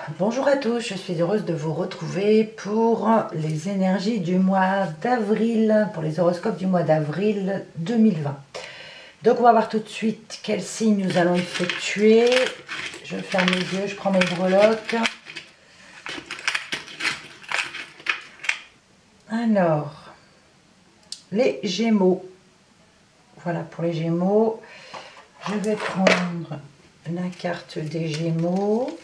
Bonjour à tous, je suis heureuse de vous retrouver pour les énergies du mois d'avril, pour les horoscopes du mois d'avril 2020. Donc on va voir tout de suite quel signe nous allons effectuer. Je ferme les yeux, je prends mes breloques. Alors, les Gémeaux. Voilà pour les Gémeaux. Je vais prendre la carte des Gémeaux.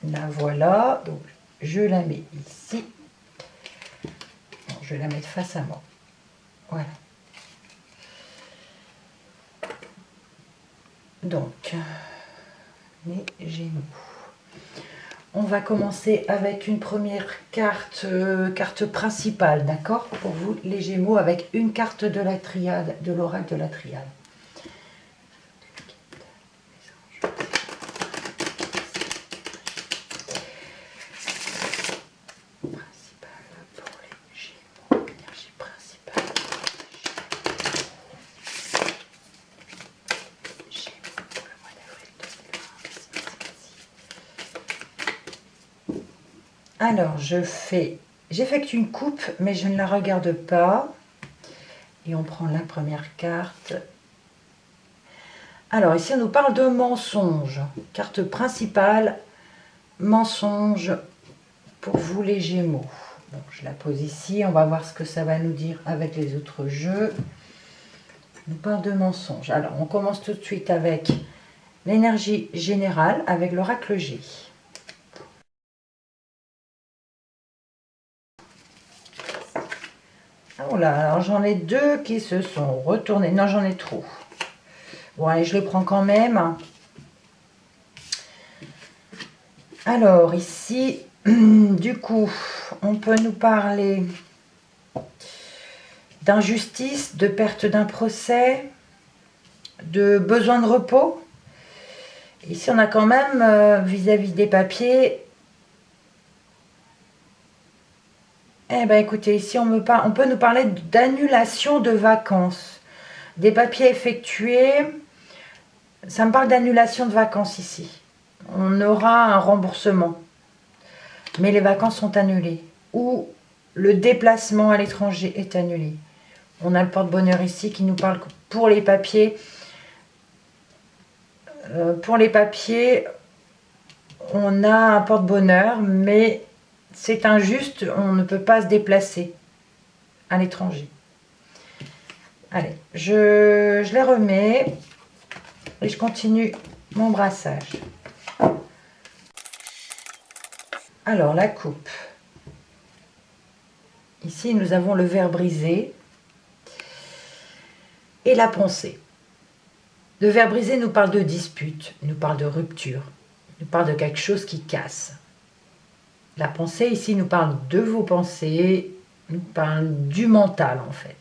La voilà, donc je la mets ici. Bon, je vais la mettre face à moi. Voilà. Donc, les Gémeaux. On va commencer avec une première carte, carte principale, d'accord? Pour vous, les Gémeaux, avec une carte de la triade, de l'oracle de la triade. Alors, j'effectue une coupe, mais je ne la regarde pas. Et on prend la première carte. Alors, ici, on nous parle de mensonge. Carte principale, mensonge pour vous les Gémeaux. Bon, je la pose ici. On va voir ce que ça va nous dire avec les autres jeux. On nous parle de mensonge. Alors, on commence tout de suite avec l'énergie générale, avec l'oracle G. Oh là, alors j'en ai deux qui se sont retournés. Non, j'en ai trop. Bon, allez, je les prends quand même. Alors, ici, du coup, on peut nous parler d'injustice, de perte d'un procès, de besoin de repos. Ici, on a quand même, vis-à-vis des papiers, eh bien, écoutez, ici, on peut nous parler d'annulation de vacances. Des papiers effectués, ça me parle d'annulation de vacances ici. On aura un remboursement, mais les vacances sont annulées. Ou le déplacement à l'étranger est annulé. On a le porte-bonheur ici qui nous parle que pour les papiers, on a un porte-bonheur, mais c'est injuste, on ne peut pas se déplacer à l'étranger. Allez, je les remets et je continue mon brassage. Alors, la coupe. Ici, nous avons le verre brisé et la pensée. Le verre brisé nous parle de dispute, nous parle de rupture, nous parle de quelque chose qui casse. La pensée ici nous parle de vos pensées, nous parle du mental en fait.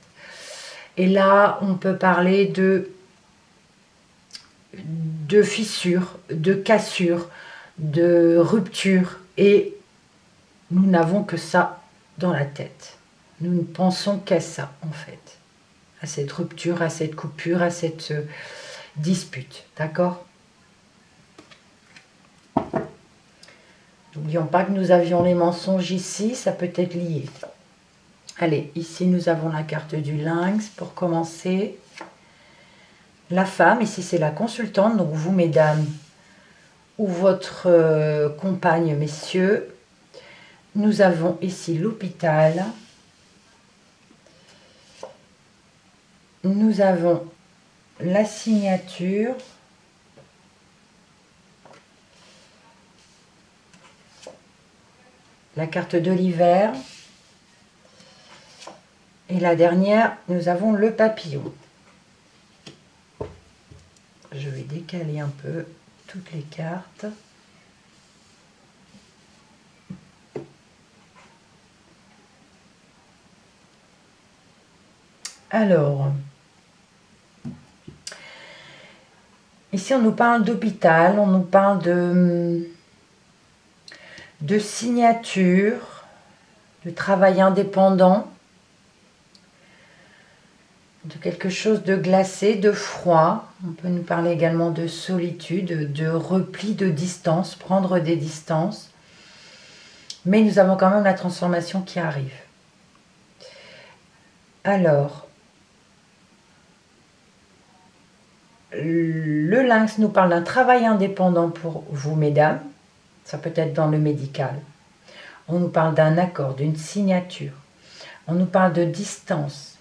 Et là, on peut parler de fissures, de cassures, de ruptures. Et nous n'avons que ça dans la tête. Nous ne pensons qu'à ça en fait. À cette rupture, à cette coupure, à cette dispute. D'accord ? N'oublions pas que nous avions les mensonges ici, ça peut être lié. Allez, ici nous avons la carte du lynx pour commencer. La femme, ici c'est la consultante, donc vous mesdames, ou votre compagne, messieurs. Nous avons ici l'hôpital. Nous avons la signature. La carte de l'hiver. Et la dernière, nous avons le papillon. Je vais décaler un peu toutes les cartes. Alors, ici on nous parle d'hôpital, on nous parle de signature, de travail indépendant. de quelque chose de glacé, de froid. On peut nous parler également de solitude, de repli, de distance, prendre des distances. Mais nous avons quand même la transformation qui arrive. Alors, le lynx nous parle d'un travail indépendant pour vous, mesdames. Ça peut être dans le médical. On nous parle d'un accord, d'une signature. On nous parle de distance.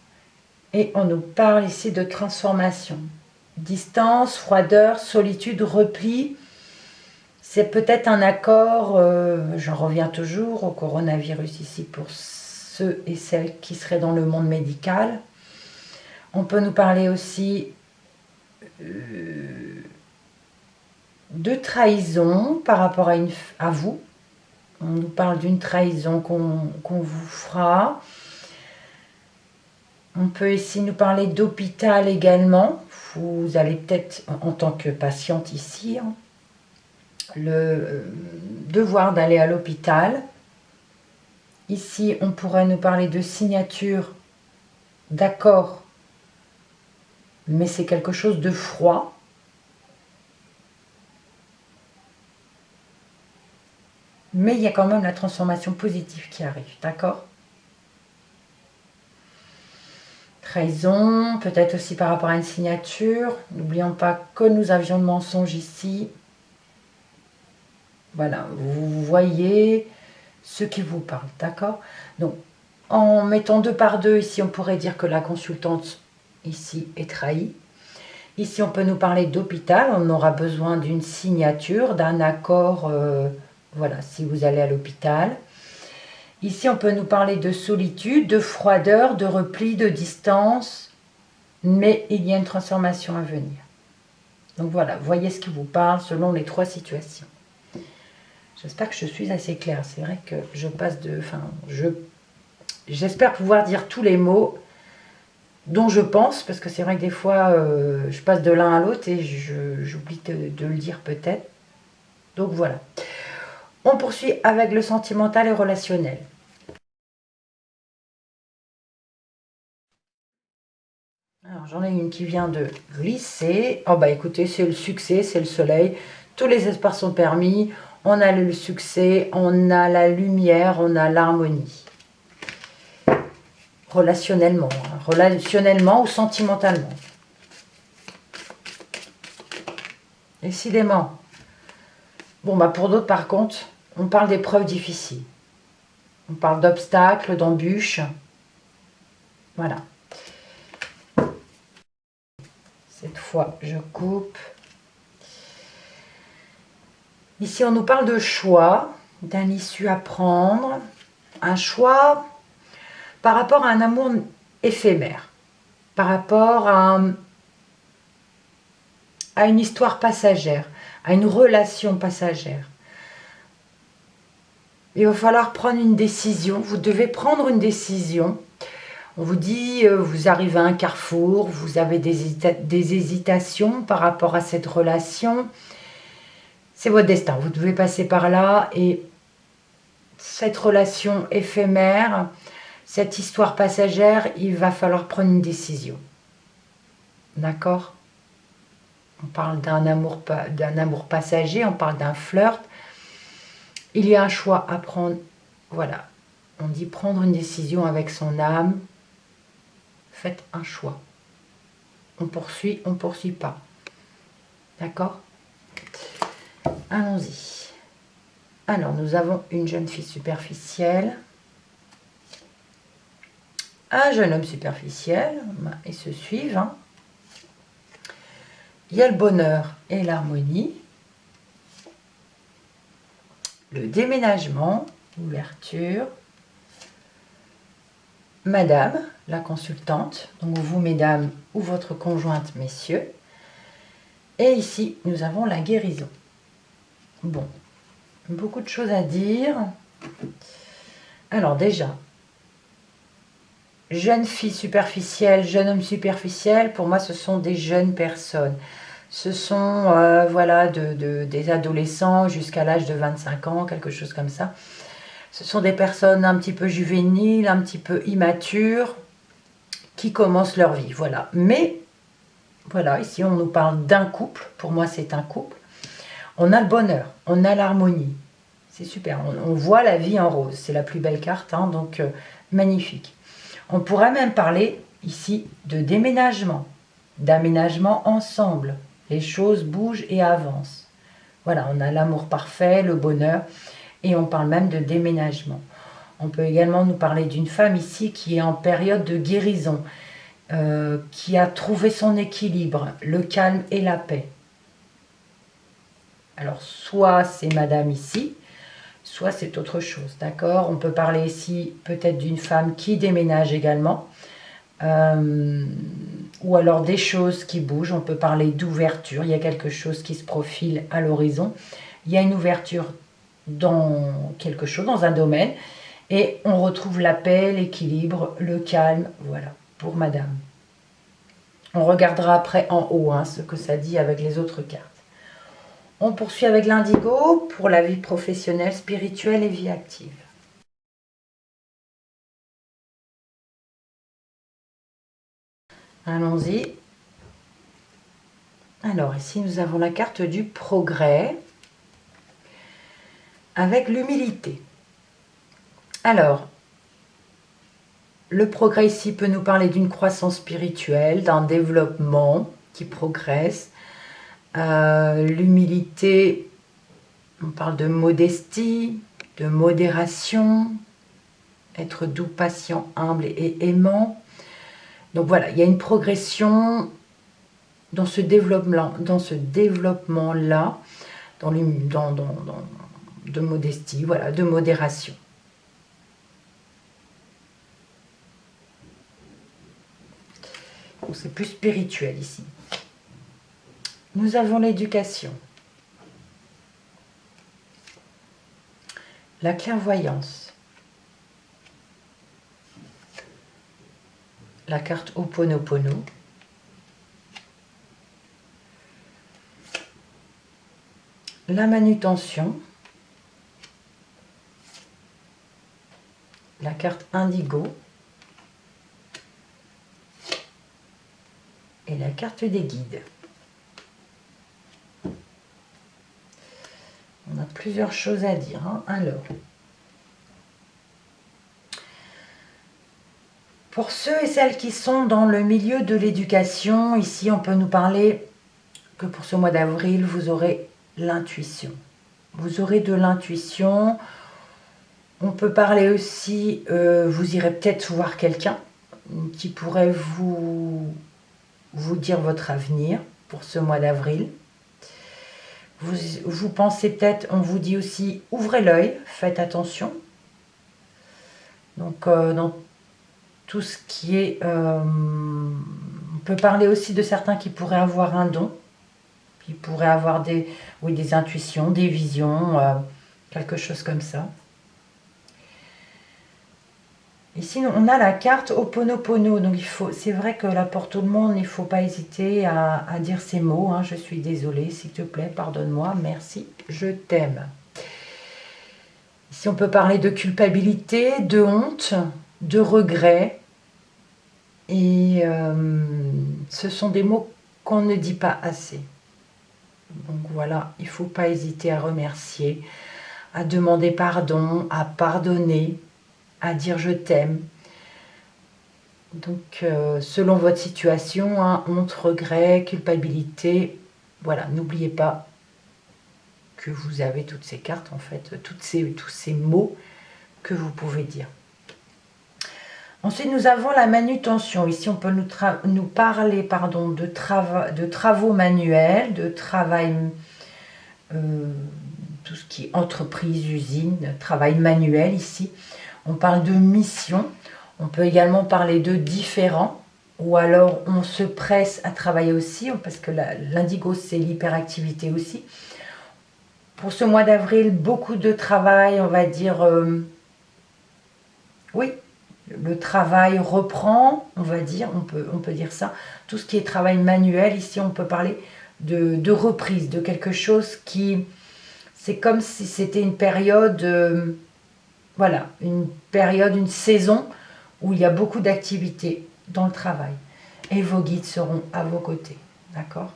Et on nous parle ici de transformation. Distance, froideur, solitude, repli. C'est peut-être un accord, j'en reviens toujours au coronavirus ici pour ceux et celles qui seraient dans le monde médical. On peut nous parler aussi de trahison par rapport à vous. On nous parle d'une trahison qu'on vous fera. On peut ici nous parler d'hôpital également. Vous allez peut-être, en tant que patiente ici, le devoir d'aller à l'hôpital. Ici, on pourrait nous parler de signature, d'accord, mais c'est quelque chose de froid. Mais il y a quand même la transformation positive qui arrive, d'accord? Trahison, peut-être aussi par rapport à une signature. N'oublions pas que nous avions le mensonge ici. Voilà, vous voyez ce qui vous parle, d'accord? Donc, en mettant 2 par 2, ici, on pourrait dire que la consultante, ici, est trahie. Ici, on peut nous parler d'hôpital. On aura besoin d'une signature, d'un accord, voilà, si vous allez à l'hôpital. Ici, on peut nous parler de solitude, de froideur, de repli, de distance. Mais il y a une transformation à venir. Donc voilà, voyez ce qui vous parle selon les 3 situations. J'espère que je suis assez claire. C'est vrai que je passe de... Enfin, j'espère pouvoir dire tous les mots dont je pense, parce que c'est vrai que des fois, je passe de l'un à l'autre et j'oublie de le dire peut-être. Donc voilà. On poursuit avec le sentimental et relationnel. Alors, j'en ai une qui vient de glisser. Oh bah écoutez, c'est le succès, c'est le soleil. Tous les espoirs sont permis. On a le succès, on a la lumière, on a l'harmonie. Relationnellement, hein, relationnellement ou sentimentalement. Décidément. Bon, bah pour d'autres, par contre, on parle d'épreuves difficiles. On parle d'obstacles, d'embûches. Voilà. Cette fois, je coupe. Ici, on nous parle de choix, d'un issue à prendre. Un choix par rapport à un amour éphémère. Par rapport à une histoire passagère, à une relation passagère. Il va falloir prendre une décision. Vous devez prendre une décision. On vous dit, vous arrivez à un carrefour, vous avez des hésitations par rapport à cette relation. C'est votre destin. Vous devez passer par là et cette relation éphémère, cette histoire passagère, il va falloir prendre une décision. D'accord ? On parle d'un amour passager, on parle d'un flirt. Il y a un choix à prendre. Voilà. On dit prendre une décision avec son âme. Faites un choix. On poursuit pas. D'accord ? Allons-y. Alors, nous avons une jeune fille superficielle. Un jeune homme superficiel. Ils se suivent. Hein. Il y a le bonheur et l'harmonie. Le déménagement, l'ouverture. Madame, la consultante, donc vous mesdames ou votre conjointe messieurs. Et ici, nous avons la guérison. Bon, beaucoup de choses à dire. Alors déjà, jeune fille superficielle, jeune homme superficiel, pour moi ce sont des jeunes personnes. Ce sont voilà, des adolescents jusqu'à l'âge de 25 ans, quelque chose comme ça. Ce sont des personnes un petit peu juvéniles, un petit peu immatures, qui commencent leur vie, voilà. Mais, voilà, ici on nous parle d'un couple, pour moi c'est un couple. On a le bonheur, on a l'harmonie, c'est super, on voit la vie en rose, c'est la plus belle carte, hein, donc magnifique. On pourrait même parler ici de déménagement, d'aménagement ensemble. Les choses bougent et avancent. Voilà, on a l'amour parfait, le bonheur, et on parle même de déménagement. On peut également nous parler d'une femme ici qui est en période de guérison, qui a trouvé son équilibre, le calme et la paix. Alors, soit c'est madame ici, soit c'est autre chose, d'accord? On peut parler ici peut-être d'une femme qui déménage également, ou alors des choses qui bougent. On peut parler d'ouverture, il y a quelque chose qui se profile à l'horizon. Il y a une ouverture dans quelque chose, dans un domaine, et on retrouve la paix, l'équilibre, le calme, voilà, pour madame. On regardera après en haut hein, ce que ça dit avec les autres cartes. On poursuit avec l'indigo pour la vie professionnelle, spirituelle et vie active. Allons-y. Alors ici nous avons la carte du progrès avec l'humilité. Alors, le progrès ici peut nous parler d'une croissance spirituelle, d'un développement qui progresse. L'humilité, on parle de modestie, de modération, être doux, patient, humble et aimant. Donc voilà, il y a une progression dans ce développement-là, de modestie, voilà, de modération. C'est plus spirituel ici. Nous avons l'éducation, la clairvoyance, la carte Ho'oponopono, la manutention, la carte indigo et la carte des guides. On a plusieurs choses à dire. Hein. Alors, pour ceux et celles qui sont dans le milieu de l'éducation, ici on peut nous parler que pour ce mois d'avril, vous aurez l'intuition. Vous aurez de l'intuition. On peut parler aussi, vous irez peut-être voir quelqu'un qui pourrait vous dire votre avenir pour ce mois d'avril. Vous pensez peut-être, on vous dit aussi, ouvrez l'œil, faites attention. Donc, dans tout ce qui est... on peut parler aussi de certains qui pourraient avoir un don, qui pourraient avoir des intuitions, des visions, quelque chose comme ça. Ici, on a la carte Ho'oponopono. Donc, c'est vrai que là, pour tout le monde, il ne faut pas hésiter à dire ces mots. Hein. Je suis désolée, s'il te plaît, pardonne-moi, merci, je t'aime. Ici, on peut parler de culpabilité, de honte, de regret. Et ce sont des mots qu'on ne dit pas assez. Donc voilà, il ne faut pas hésiter à remercier, à demander pardon, à pardonner, à dire je t'aime. Donc selon votre situation, hein, honte, regret, culpabilité, voilà, n'oubliez pas que vous avez toutes ces cartes en fait, tous ces mots que vous pouvez dire. Ensuite, nous avons la manutention. Ici, on peut nous parler de travaux manuels, de travail, tout ce qui est entreprise, usine, travail manuel ici. On parle de mission. On peut également parler de différents. Ou alors, on se presse à travailler aussi, parce que l'indigo, c'est l'hyperactivité aussi. Pour ce mois d'avril, beaucoup de travail, on va dire... oui, le travail reprend, on va dire, on peut dire ça. Tout ce qui est travail manuel, ici on peut parler de reprise, de quelque chose qui... C'est comme si c'était une période, voilà, une saison où il y a beaucoup d'activités. dans le travail. Et vos guides seront à vos côtés. D'accord?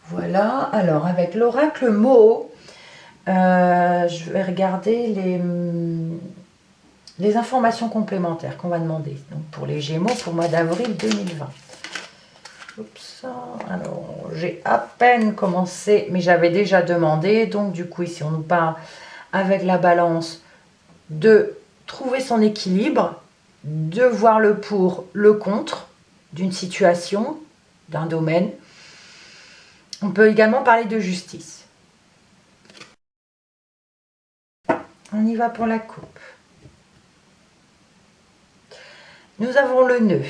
Voilà. Alors, avec l'oracle Moho, je vais regarder les informations complémentaires qu'on va demander. Donc, pour les Gémeaux, pour le mois d'avril 2020. Oups, alors j'ai à peine commencé, mais j'avais déjà demandé. Donc, du coup, ici, on nous parle avec la balance de trouver son équilibre, de voir le pour, le contre d'une situation, d'un domaine. On peut également parler de justice. On y va pour la coupe. Nous avons le nœud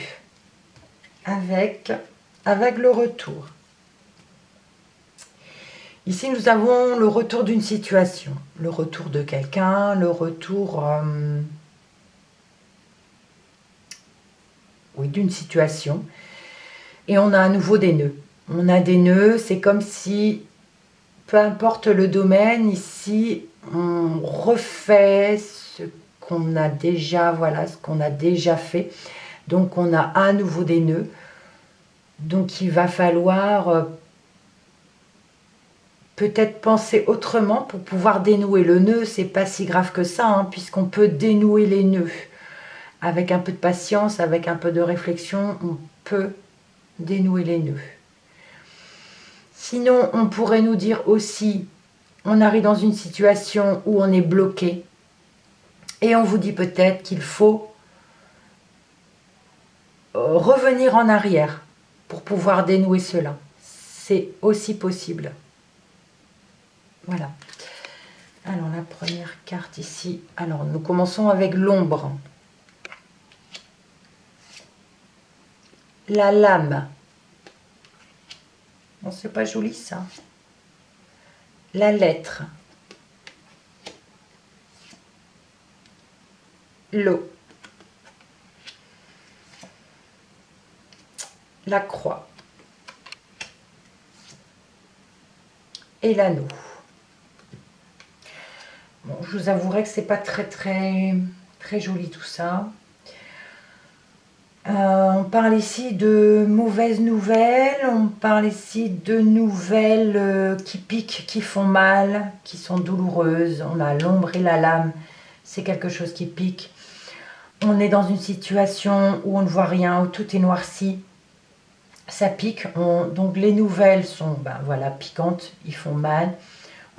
avec le retour. Ici, nous avons le retour d'une situation, le retour de quelqu'un, le retour d'une situation. Et on a à nouveau des nœuds. On a des nœuds, c'est comme si, peu importe le domaine, ici, on refait ce qu'on a déjà, voilà, ce qu'on a déjà fait. Donc, on a à nouveau des nœuds. Donc, il va falloir peut-être penser autrement pour pouvoir dénouer le nœud. C'est pas si grave que ça, hein, puisqu'on peut dénouer les nœuds. Avec un peu de patience, avec un peu de réflexion, on peut dénouer les nœuds. Sinon, on pourrait nous dire aussi, on arrive dans une situation où on est bloqué et on vous dit peut-être qu'il faut revenir en arrière pour pouvoir dénouer cela. C'est aussi possible. Voilà. Alors, la première carte ici. Alors, nous commençons avec l'ombre. La lame. Bon, c'est pas joli ça. La lettre. L'eau. La croix. Et l'anneau. Bon, je vous avouerai que c'est pas très joli tout ça. On parle ici de mauvaises nouvelles, on parle ici de nouvelles qui piquent, qui font mal, qui sont douloureuses. On a l'ombre et la lame, c'est quelque chose qui pique. On est dans une situation où on ne voit rien, où tout est noirci. Ça pique, donc les nouvelles sont voilà, piquantes, ils font mal.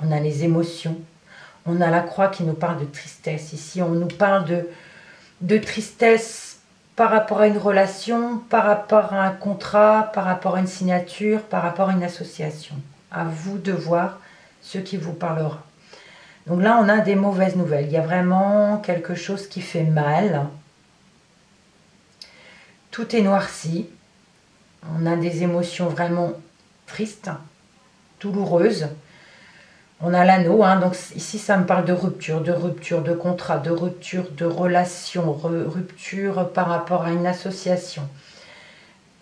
On a les émotions. On a la croix qui nous parle de tristesse. Ici, on nous parle de tristesse par rapport à une relation, par rapport à un contrat, par rapport à une signature, par rapport à une association. À vous de voir ce qui vous parlera. Donc là, on a des mauvaises nouvelles. Il y a vraiment quelque chose qui fait mal. Tout est noirci. On a des émotions vraiment tristes, douloureuses. On a l'anneau, hein, donc ici ça me parle de rupture de contrat, de rupture de relation, rupture par rapport à une association.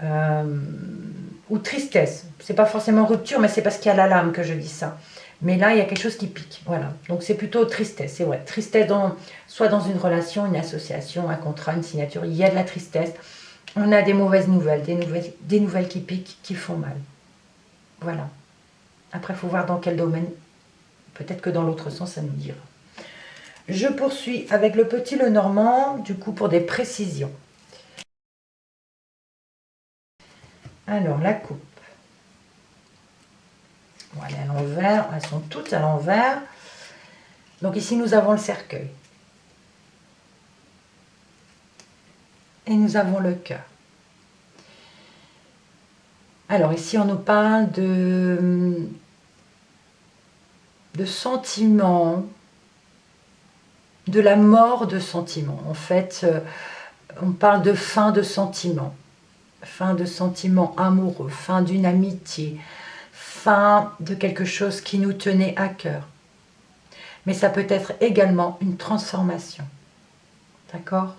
Ou tristesse. C'est pas forcément rupture, mais c'est parce qu'il y a la lame que je dis ça. Mais là, il y a quelque chose qui pique. Voilà. Donc c'est plutôt tristesse, c'est vrai. Tristesse soit dans une relation, une association, un contrat, une signature. Il y a de la tristesse. On a des mauvaises nouvelles, des nouvelles qui piquent, qui font mal. Voilà. Après, il faut voir dans quel domaine. Peut-être que dans l'autre sens, ça nous dira. Je poursuis avec le petit Lenormand, du coup, pour des précisions. Alors, la coupe. Bon, elle est à l'envers. Elles sont toutes à l'envers. Donc ici, nous avons le cercueil. Et nous avons le cœur. Alors ici, on nous parle de sentiments, de la mort de sentiments. En fait, on parle de fin de sentiments amoureux, fin d'une amitié, fin de quelque chose qui nous tenait à cœur. Mais ça peut être également une transformation. D'accord ?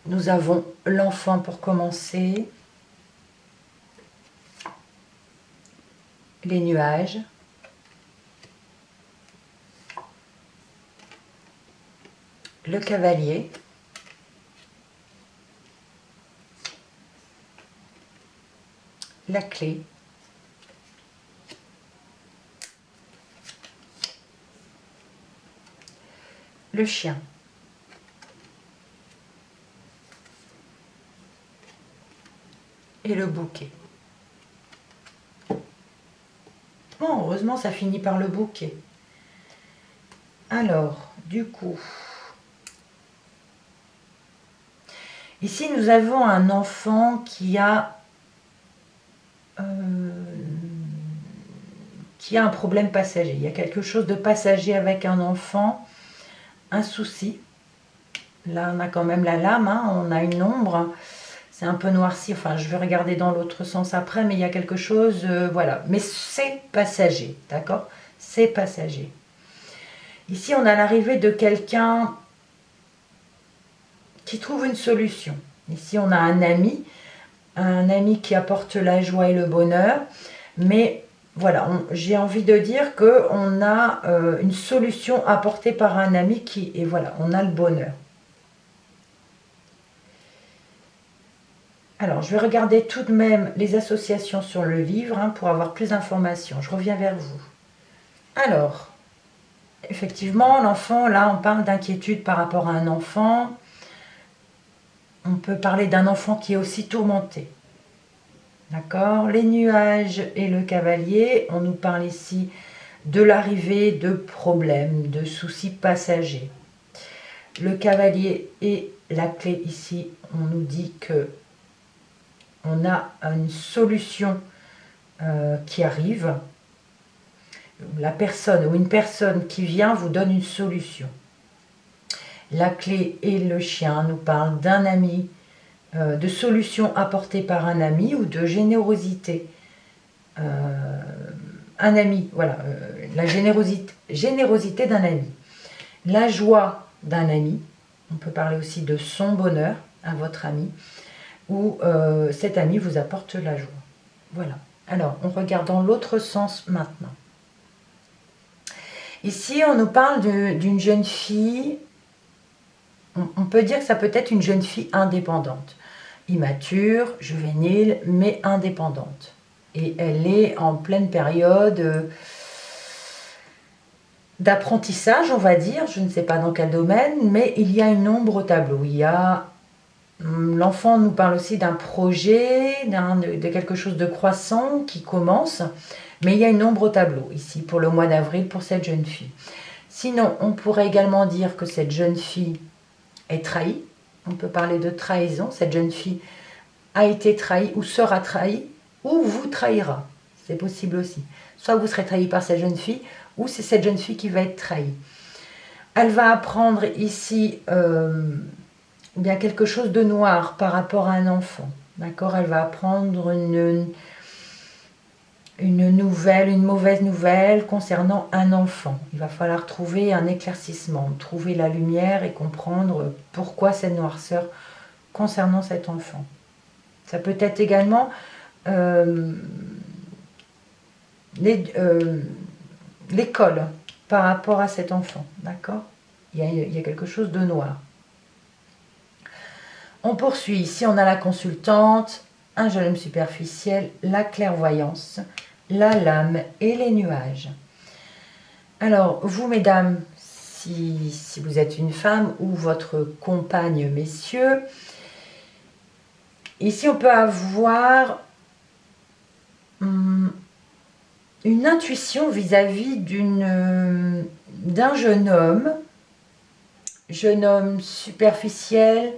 Nous avons l'enfant pour commencer. Les nuages. le cavalier, la clé, le chien, et le bouquet. Bon, heureusement, ça finit par le bouquet. Alors, du coup, ici, nous avons un enfant qui a un problème passager. Il y a quelque chose de passager avec un enfant, un souci. Là, on a quand même la lame, hein, on a une ombre. C'est un peu noirci. Enfin, je vais regarder dans l'autre sens après, mais il y a quelque chose, voilà. Mais c'est passager, d'accord? C'est passager. Ici, on a l'arrivée de quelqu'un qui trouve une solution. Ici, on a un ami qui apporte la joie et le bonheur, mais voilà, j'ai envie de dire qu'on a une solution apportée par un ami et voilà, on a le bonheur. Alors, je vais regarder tout de même les associations sur le livre hein, pour avoir plus d'informations. Je reviens vers vous. Alors, effectivement, l'enfant, là, on parle d'inquiétude par rapport à un enfant. On peut parler d'un enfant qui est aussi tourmenté. D'accord? Les nuages et le cavalier, on nous parle ici de l'arrivée de problèmes, de soucis passagers. Le cavalier et la clé ici, on nous dit que on a une solution qui arrive. La personne ou une personne qui vient vous donne une solution. La clé et le chien nous parlent d'un ami, de solutions apportées par un ami ou de générosité. Un ami, voilà, la générosité d'un ami. La joie d'un ami, on peut parler aussi de son bonheur à votre ami, ou cet ami vous apporte la joie. Voilà. Alors, on regarde dans l'autre sens maintenant. Ici, on nous parle d'une jeune fille, on peut dire que ça peut être une jeune fille indépendante, immature, juvénile, mais indépendante. Et elle est en pleine période d'apprentissage, on va dire, je ne sais pas dans quel domaine, mais il y a une ombre au tableau. L'enfant nous parle aussi d'un projet, de quelque chose de croissant qui commence, mais il y a une ombre au tableau ici pour le mois d'avril pour cette jeune fille. Sinon, on pourrait également dire que cette jeune fille est trahie. On peut parler de trahison. Cette jeune fille a été trahie ou sera trahie ou vous trahira. C'est possible aussi. Soit vous serez trahi par cette jeune fille ou c'est cette jeune fille qui va être trahie. Elle va apprendre ici bien quelque chose de noir par rapport à un enfant. D'accord? Elle va apprendre une nouvelle, une mauvaise nouvelle concernant un enfant. Il va falloir trouver un éclaircissement, trouver la lumière et comprendre pourquoi cette noirceur concernant cet enfant. Ça peut être également l'école par rapport à cet enfant. D'accord? Il y a quelque chose de noir. On poursuit. Ici, on a la consultante, un jeune homme superficiel, la clairvoyance, la lame et les nuages. Alors, vous, mesdames, si vous êtes une femme ou votre compagne, messieurs, ici, on peut avoir une intuition vis-à-vis d'un jeune homme superficiel.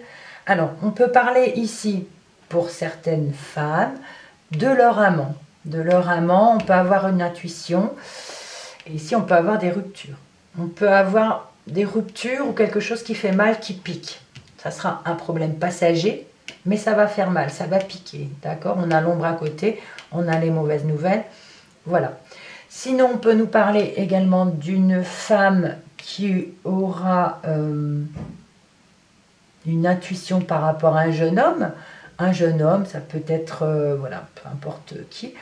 Alors, on peut parler ici, pour certaines femmes, de leur amant. De leur amant, on peut avoir une intuition. Et ici, on peut avoir des ruptures. On peut avoir des ruptures ou quelque chose qui fait mal, qui pique. Ça sera un problème passager, mais ça va faire mal, ça va piquer. D'accord? On a l'ombre à côté, on a les mauvaises nouvelles. Voilà. Sinon, on peut nous parler également d'une femme qui aura une intuition par rapport à un jeune homme. Un jeune homme, ça peut être, voilà, peu importe qui.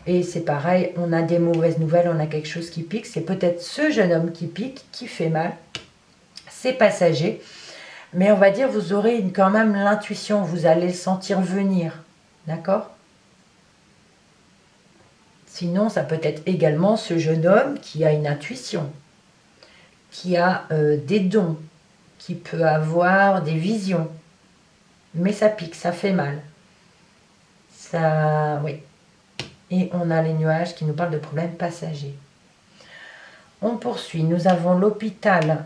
Et c'est pareil, on a des mauvaises nouvelles, on a quelque chose qui pique. C'est peut-être ce jeune homme qui pique, qui fait mal. c'est passager. Mais on va dire, vous aurez quand même l'intuition, vous allez le sentir venir. D'accord? Sinon, ça peut être également ce jeune homme qui a une intuition, qui a des dons, qui peut avoir des visions. Mais ça pique, ça fait mal. Ça, oui. Et on a les nuages qui nous parlent de problèmes passagers. On poursuit. Nous avons l'hôpital,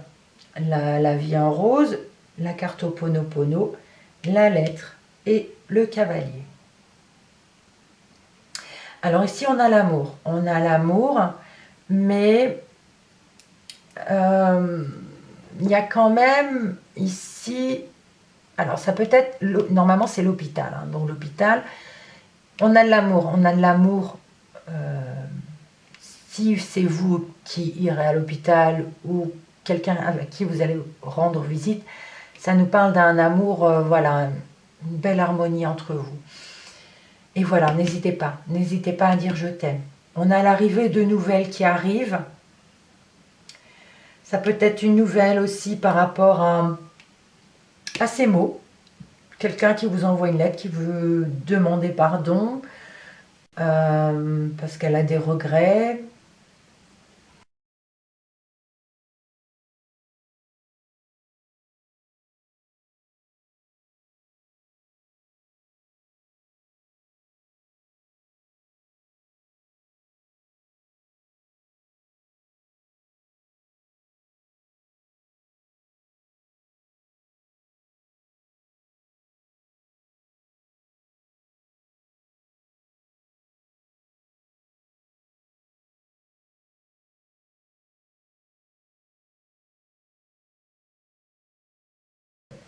la vie en rose, la carte Ho'oponopono, la lettre et le cavalier. Alors ici, on a l'amour. On a l'amour, mais il y a quand même ici... Alors, ça peut être... Normalement, c'est l'hôpital. Hein, donc, l'hôpital, on a de l'amour. On a de l'amour... si c'est vous qui irez à l'hôpital ou quelqu'un avec qui vous allez rendre visite, ça nous parle d'un amour, voilà, une belle harmonie entre vous. Et voilà, n'hésitez pas à dire je t'aime. On a l'arrivée de nouvelles qui arrivent. Ça peut être une nouvelle aussi par rapport à ces mots. Quelqu'un qui vous envoie une lettre, qui veut demander pardon parce qu'elle a des regrets.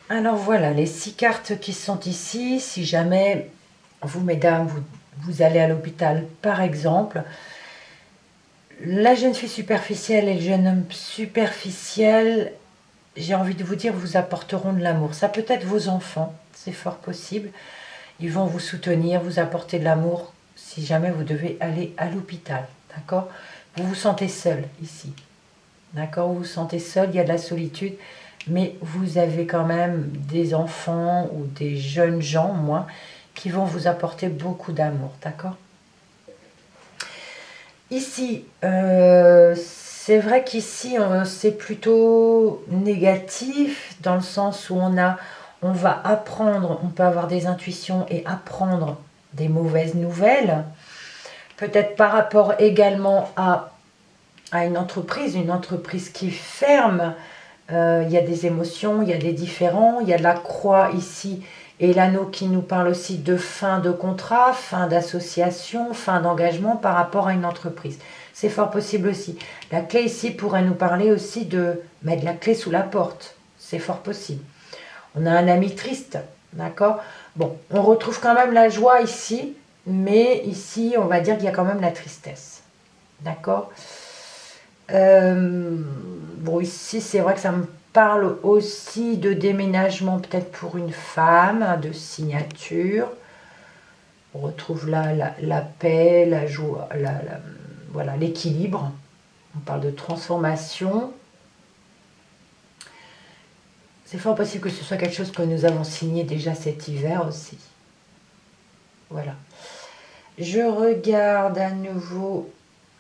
Alors voilà, les 6 cartes qui sont ici, si jamais vous, mesdames, vous allez à l'hôpital, par exemple, la jeune fille superficielle et le jeune homme superficiel, j'ai envie de vous dire, vous apporteront de l'amour. Ça peut être vos enfants, c'est fort possible. Ils vont vous soutenir, vous apporter de l'amour si jamais vous devez aller à l'hôpital, d'accord? Vous vous sentez seul ici, d'accord? Vous vous sentez seul, il y a de la solitude, mais vous avez quand même des enfants ou des jeunes gens, moi, qui vont vous apporter beaucoup d'amour, d'accord? Ici, c'est vrai qu'ici, c'est plutôt négatif, dans le sens où on va apprendre, on peut avoir des intuitions et apprendre des mauvaises nouvelles. Peut-être par rapport également à une entreprise qui ferme. Il y a des émotions, il y a des différends, il y a de la croix ici et l'anneau qui nous parle aussi de fin de contrat, fin d'association, fin d'engagement par rapport à une entreprise. C'est fort possible aussi. La clé ici pourrait nous parler aussi de mettre la clé sous la porte. C'est fort possible. On a un ami triste, d'accord? Bon, on retrouve quand même la joie ici, mais ici, on va dire qu'il y a quand même la tristesse. D'accord? Bon, ici, c'est vrai que ça me parle aussi de déménagement, peut-être pour une femme, de signature. On retrouve là la paix, la joie, voilà, l'équilibre. On parle de transformation. C'est fort possible que ce soit quelque chose que nous avons signé déjà cet hiver aussi. Voilà. Je regarde à nouveau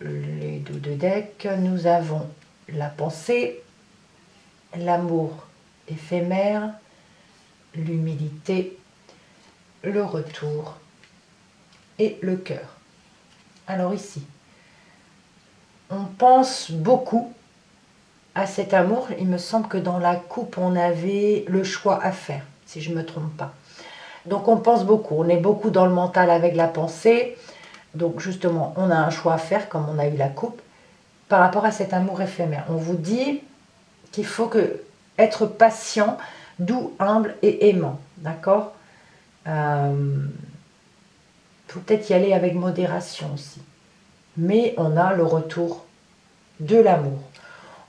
les dos de deck. Nous avons la pensée, l'amour éphémère, l'humilité, le retour et le cœur. Alors ici, on pense beaucoup à cet amour. Il me semble que dans la coupe, on avait le choix à faire, si je ne me trompe pas. Donc on pense beaucoup, on est beaucoup dans le mental avec la pensée. Donc justement, on a un choix à faire, comme on a eu la coupe, par rapport à cet amour éphémère. On vous dit qu'il faut être patient, doux, humble et aimant. D'accord? Faut peut-être y aller avec modération aussi. Mais on a le retour de l'amour.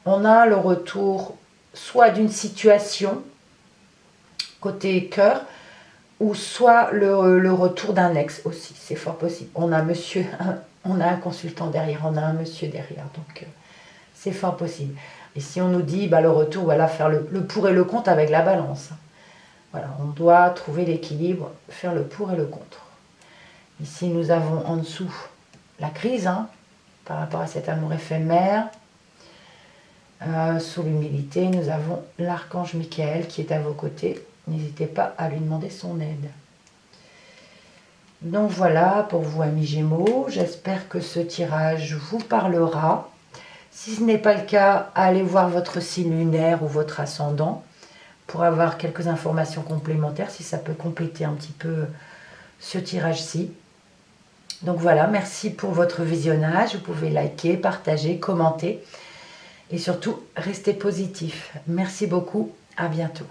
On a le retour soit d'une situation, côté cœur, ou soit le retour d'un ex aussi. C'est fort possible. On a un consultant derrière, on a un monsieur derrière. Donc, c'est fort possible. Ici, on nous dit le retour, voilà, faire le pour et le contre avec la balance. Voilà, on doit trouver l'équilibre, faire le pour et le contre. Ici, nous avons en dessous la crise, par rapport à cet amour éphémère. Sous l'humilité, nous avons l'archange Michael qui est à vos côtés. N'hésitez pas à lui demander son aide. Donc voilà pour vous, amis Gémeaux. J'espère que ce tirage vous parlera. Si ce n'est pas le cas, allez voir votre signe lunaire ou votre ascendant pour avoir quelques informations complémentaires, si ça peut compléter un petit peu ce tirage-ci. Donc voilà, merci pour votre visionnage. Vous pouvez liker, partager, commenter et surtout rester positif. Merci beaucoup, à bientôt.